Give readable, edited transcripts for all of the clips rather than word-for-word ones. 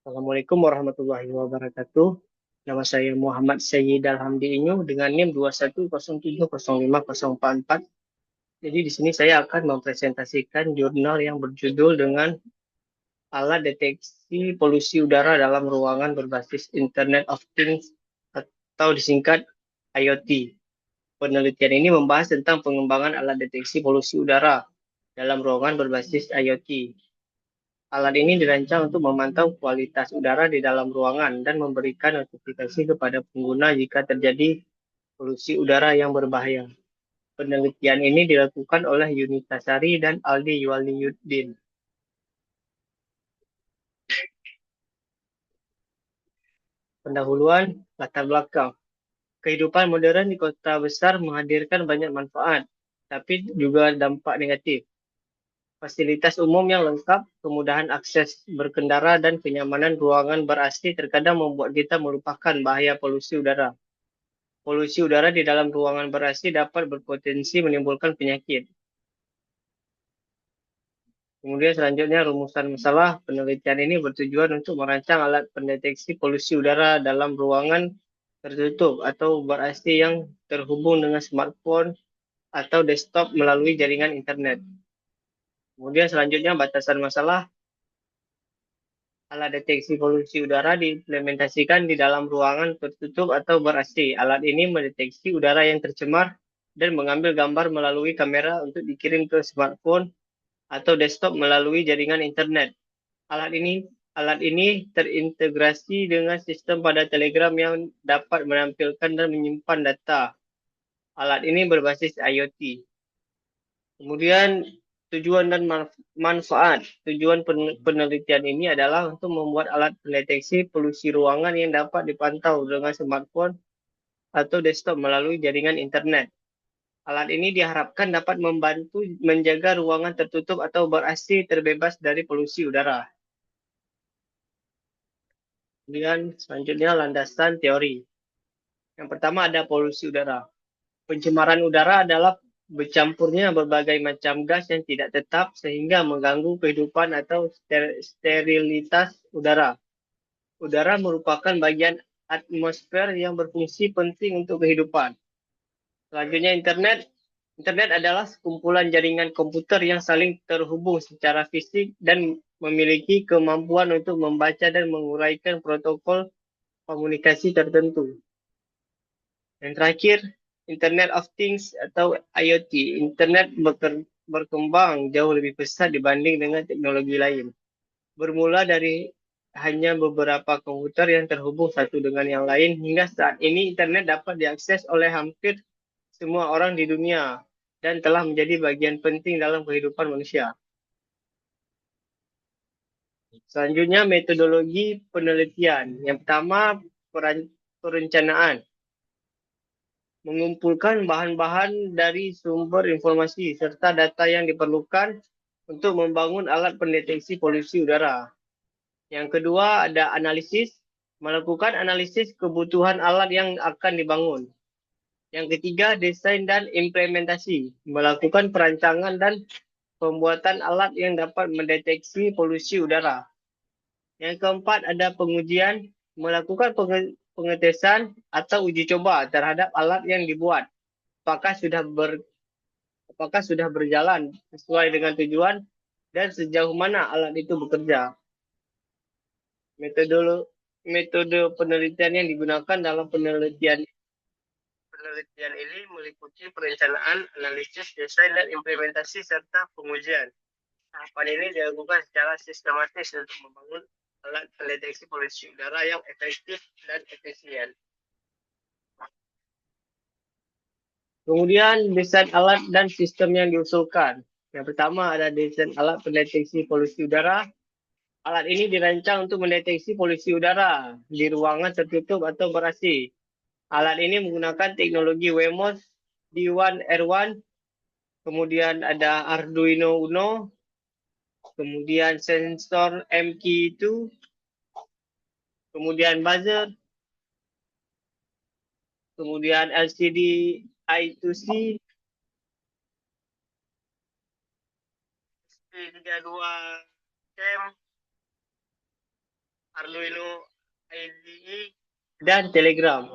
Assalamualaikum warahmatullahi wabarakatuh. Nama saya Muhammad Sayyid Alhamdi Inyo dengan NIM 210705044. Jadi di sini saya akan mempresentasikan jurnal yang berjudul dengan alat deteksi polusi udara dalam ruangan berbasis Internet of Things atau disingkat IoT. Penelitian ini membahas tentang pengembangan alat deteksi polusi udara dalam ruangan berbasis IoT. Alat ini dirancang untuk memantau kualitas udara di dalam ruangan dan memberikan notifikasi kepada pengguna jika terjadi polusi udara yang berbahaya. Penelitian ini dilakukan oleh Yunita Sari dan Aldi Waliyuddin. Pendahuluan latar belakang. Kehidupan modern di kota besar menghadirkan banyak manfaat, tapi juga dampak negatif. Fasilitas umum yang lengkap, kemudahan akses berkendara, dan kenyamanan ruangan ber-AC terkadang membuat kita melupakan bahaya polusi udara. Polusi udara di dalam ruangan ber-AC dapat berpotensi menimbulkan penyakit. Kemudian selanjutnya rumusan masalah. Penelitian ini bertujuan untuk merancang alat pendeteksi polusi udara dalam ruangan tertutup atau ber-AC yang terhubung dengan smartphone atau desktop melalui jaringan internet. Kemudian selanjutnya batasan masalah. Alat deteksi polusi udara diimplementasikan di dalam ruangan tertutup atau ber-AC. Alat ini mendeteksi udara yang tercemar dan mengambil gambar melalui kamera untuk dikirim ke smartphone atau desktop melalui jaringan internet. Alat ini terintegrasi dengan sistem pada Telegram yang dapat menampilkan dan menyimpan data. Alat ini berbasis IoT. Kemudian tujuan dan manfaat. Tujuan penelitian ini adalah untuk membuat alat pendeteksi polusi ruangan yang dapat dipantau dengan smartphone atau desktop melalui jaringan internet. Alat ini diharapkan dapat membantu menjaga ruangan tertutup atau ber-AC terbebas dari polusi udara. Kemudian selanjutnya landasan teori. Yang pertama ada polusi udara. Pencemaran udara adalah bercampurnya berbagai macam gas yang tidak tetap sehingga mengganggu kehidupan atau sterilitas udara. Udara merupakan bagian atmosfer yang berfungsi penting untuk kehidupan. Selanjutnya internet. Internet adalah sekumpulan jaringan komputer yang saling terhubung secara fisik dan memiliki kemampuan untuk membaca dan menguraikan protokol komunikasi tertentu. Yang terakhir, Internet of Things atau IoT. Internet berkembang jauh lebih pesat dibanding dengan teknologi lain. Bermula dari hanya beberapa komputer yang terhubung satu dengan yang lain, hingga saat ini internet dapat diakses oleh hampir semua orang di dunia dan telah menjadi bagian penting dalam kehidupan manusia. Selanjutnya, metodologi penelitian. Yang pertama, perencanaan. Mengumpulkan bahan-bahan dari sumber informasi serta data yang diperlukan untuk membangun alat pendeteksi polusi udara. Yang kedua ada analisis, melakukan analisis kebutuhan alat yang akan dibangun. Yang ketiga desain dan implementasi, melakukan perancangan dan pembuatan alat yang dapat mendeteksi polusi udara. Yang keempat ada pengujian, melakukan pengetesan atau uji coba terhadap alat yang dibuat. Apakah sudah berjalan sesuai dengan tujuan dan sejauh mana alat itu bekerja. Metode penelitian yang digunakan dalam penelitian ini meliputi perencanaan, analisis, desain, dan implementasi serta pengujian. Tahapan ini dilakukan secara sistematis untuk membangun alat pendeteksi polusi udara yang efektif dan efisien. Kemudian desain alat dan sistem yang diusulkan. Yang pertama ada desain alat pendeteksi polusi udara. Alat ini dirancang untuk mendeteksi polusi udara di ruangan tertutup atau ber-AC. Alat ini menggunakan teknologi Wemos D1R1, kemudian ada Arduino Uno, kemudian sensor MQ2, kemudian buzzer, kemudian LCD I2C, P32 cam, Arduino IDE, dan Telegram.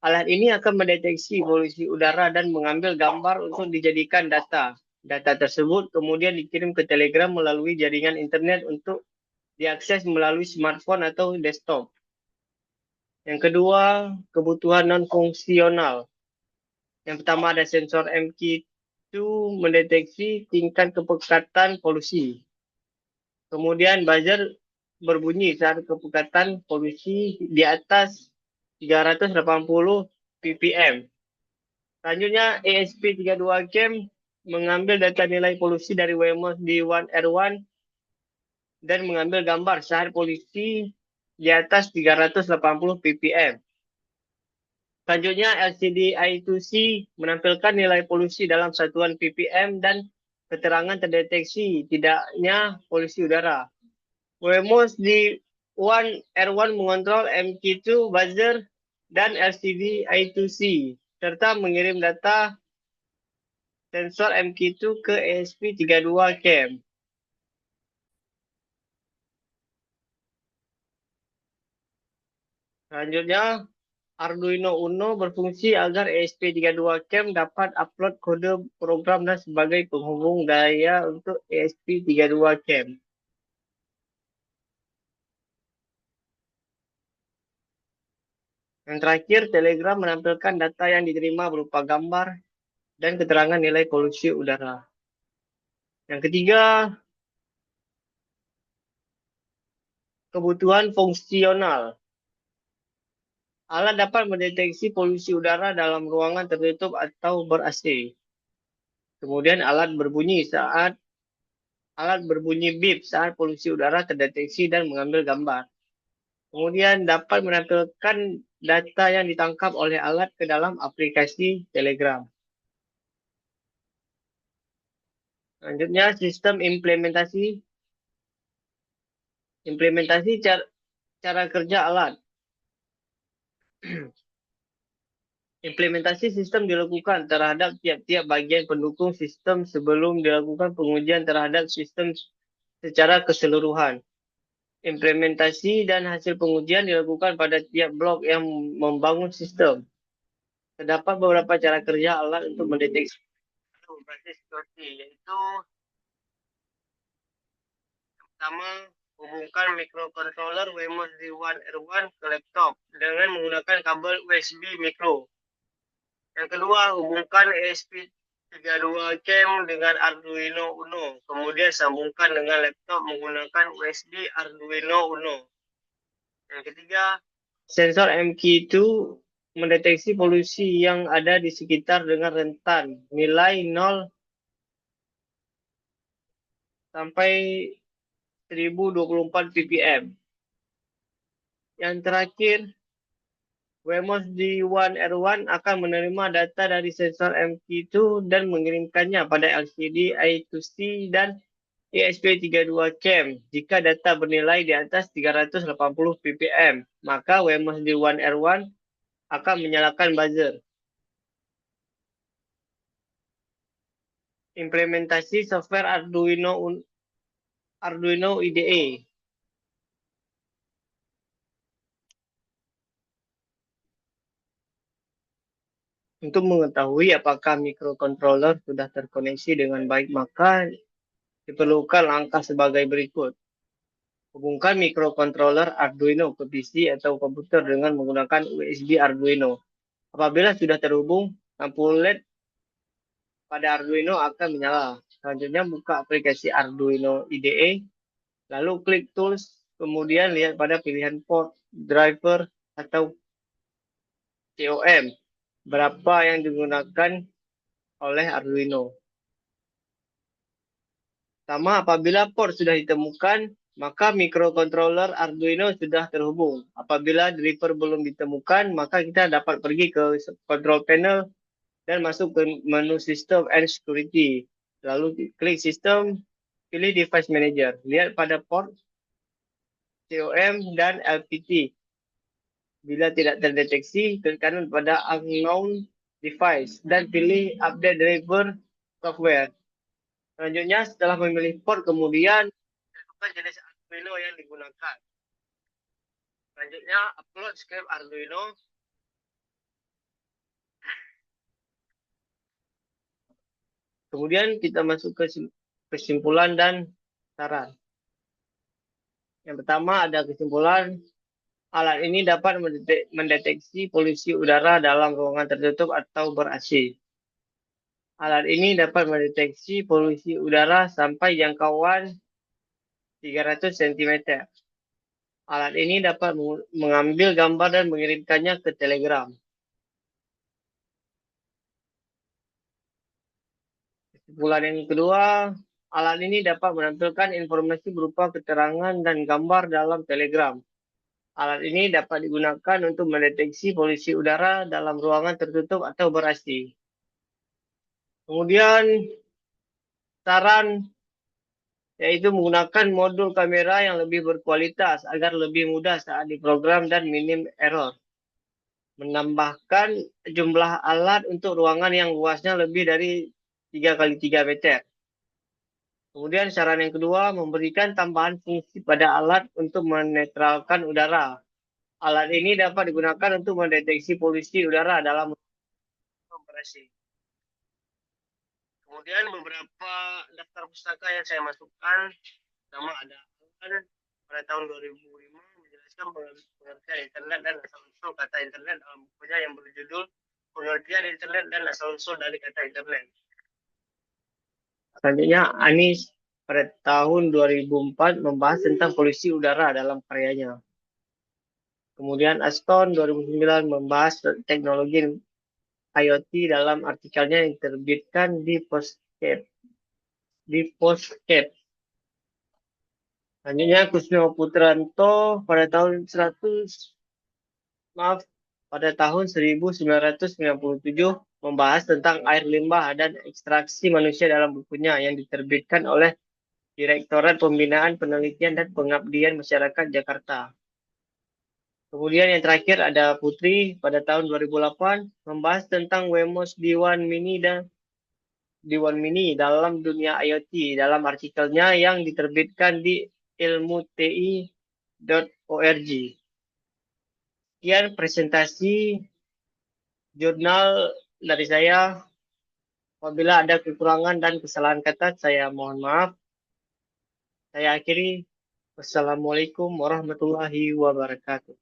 Alat ini akan mendeteksi polusi udara dan mengambil gambar untuk dijadikan data. Data tersebut kemudian dikirim ke Telegram melalui jaringan internet untuk diakses melalui smartphone atau desktop. Yang kedua, kebutuhan non-fungsional. Yang pertama ada sensor MQ2 mendeteksi tingkat kepekatan polusi. Kemudian buzzer berbunyi saat kepekatan polusi di atas 380 ppm. Selanjutnya, ESP32CAM mengambil data nilai polusi dari Wemos D1R1 dan mengambil gambar saat polusi di atas 380 ppm. Selanjutnya, LCD I2C menampilkan nilai polusi dalam satuan ppm dan keterangan terdeteksi tidaknya polusi udara. Wemos D1R1 mengontrol MQ2 buzzer dan LCD I2C serta mengirim data sensor MQ2 ke ESP32CAM. Selanjutnya, Arduino Uno berfungsi agar ESP32CAM dapat upload kode program dan sebagai penghubung daya untuk ESP32CAM. Yang terakhir, Telegram menampilkan data yang diterima berupa gambar dan keterangan nilai polusi udara. Yang ketiga, kebutuhan fungsional. Alat dapat mendeteksi polusi udara dalam ruangan tertutup atau ber-AC. Kemudian alat berbunyi beep saat polusi udara terdeteksi dan mengambil gambar. Kemudian dapat menampilkan data yang ditangkap oleh alat ke dalam aplikasi Telegram. Selanjutnya, sistem implementasi. Implementasi cara kerja alat. Implementasi sistem dilakukan terhadap tiap-tiap bagian pendukung sistem sebelum dilakukan pengujian terhadap sistem secara keseluruhan. Implementasi dan hasil pengujian dilakukan pada tiap blok yang membangun sistem. Terdapat beberapa cara kerja alat untuk mendeteksi operasi security, yaitu pertama, hubungkan microcontroller Wemos D1R1 ke laptop dengan menggunakan kabel USB micro. Yang kedua, hubungkan ESP32CAM dengan Arduino Uno. Kemudian sambungkan dengan laptop menggunakan USB Arduino Uno. Yang ketiga, sensor MQ2 mendeteksi polusi yang ada di sekitar dengan rentan nilai 0 sampai 1024 ppm. Yang terakhir, Wemos D1R1 akan menerima data dari sensor MQ2 dan mengirimkannya pada LCD I2C dan ESP32CAM. Jika data bernilai di atas 380 ppm, maka Wemos D1R1 akan menyalakan buzzer. Implementasi software Arduino IDE. Untuk mengetahui apakah microcontroller sudah terkoneksi dengan baik, maka diperlukan langkah sebagai berikut. Hubungkan microcontroller Arduino ke PC atau komputer dengan menggunakan USB Arduino. Apabila sudah terhubung, lampu LED pada Arduino akan menyala. Selanjutnya buka aplikasi Arduino IDE, lalu klik Tools, kemudian lihat pada pilihan port, driver, atau COM. Berapa yang digunakan oleh Arduino. Pertama, apabila port sudah ditemukan, maka microcontroller Arduino sudah terhubung. Apabila driver belum ditemukan, maka kita dapat pergi ke control panel dan masuk ke menu System and Security. Lalu klik System, pilih Device Manager. Lihat pada port, COM, dan LPT. Bila tidak terdeteksi, klik kanan pada Unknown Device dan pilih Update Driver Software. Selanjutnya, setelah memilih port, kemudian tentukan jenis Arduino yang digunakan. Selanjutnya upload script Arduino. Kemudian kita masuk ke kesimpulan dan saran. Yang pertama ada kesimpulan, alat ini dapat mendeteksi polusi udara dalam ruangan tertutup atau ber-AC. Alat ini dapat mendeteksi polusi udara sampai jangkauan 300 cm. Alat ini dapat mengambil gambar dan mengirimkannya ke Telegram. Kesimpulan yang kedua, alat ini dapat menampilkan informasi berupa keterangan dan gambar dalam Telegram. Alat ini dapat digunakan untuk mendeteksi polusi udara dalam ruangan tertutup atau ber-AC. Kemudian saran yaitu menggunakan modul kamera yang lebih berkualitas agar lebih mudah saat diprogram dan minim error. Menambahkan jumlah alat untuk ruangan yang luasnya lebih dari 3x3 meter. Kemudian saran yang kedua, memberikan tambahan fungsi pada alat untuk menetralkan udara. Alat ini dapat digunakan untuk mendeteksi polusi udara dalam operasi. Kemudian beberapa daftar pustaka yang saya masukkan, pertama ada pada tahun 2005 menjelaskan pengertian internet dan asal-usul kata internet dalam bukunya yang berjudul Pengertian Internet dan Asal-usul dari Kata Internet. Selanjutnya Anis pada tahun 2004 membahas tentang polusi udara dalam karyanya. Kemudian Aston 2009 membahas teknologi IoT dalam artikelnya yang diterbitkan di Postscape. Selanjutnya Kusmeo Putranto pada tahun 1997 membahas tentang air limbah dan ekstraksi manusia dalam bukunya yang diterbitkan oleh Direktorat Pembinaan Penelitian dan Pengabdian Masyarakat Jakarta. Kemudian yang terakhir ada Putri pada tahun 2008 membahas tentang Wemos D1 Mini dalam dunia IoT dalam artikelnya yang diterbitkan di ilmuti.org. Sekian presentasi jurnal dari saya. Apabila ada kekurangan dan kesalahan kata, saya mohon maaf. Saya akhiri. Wassalamualaikum warahmatullahi wabarakatuh.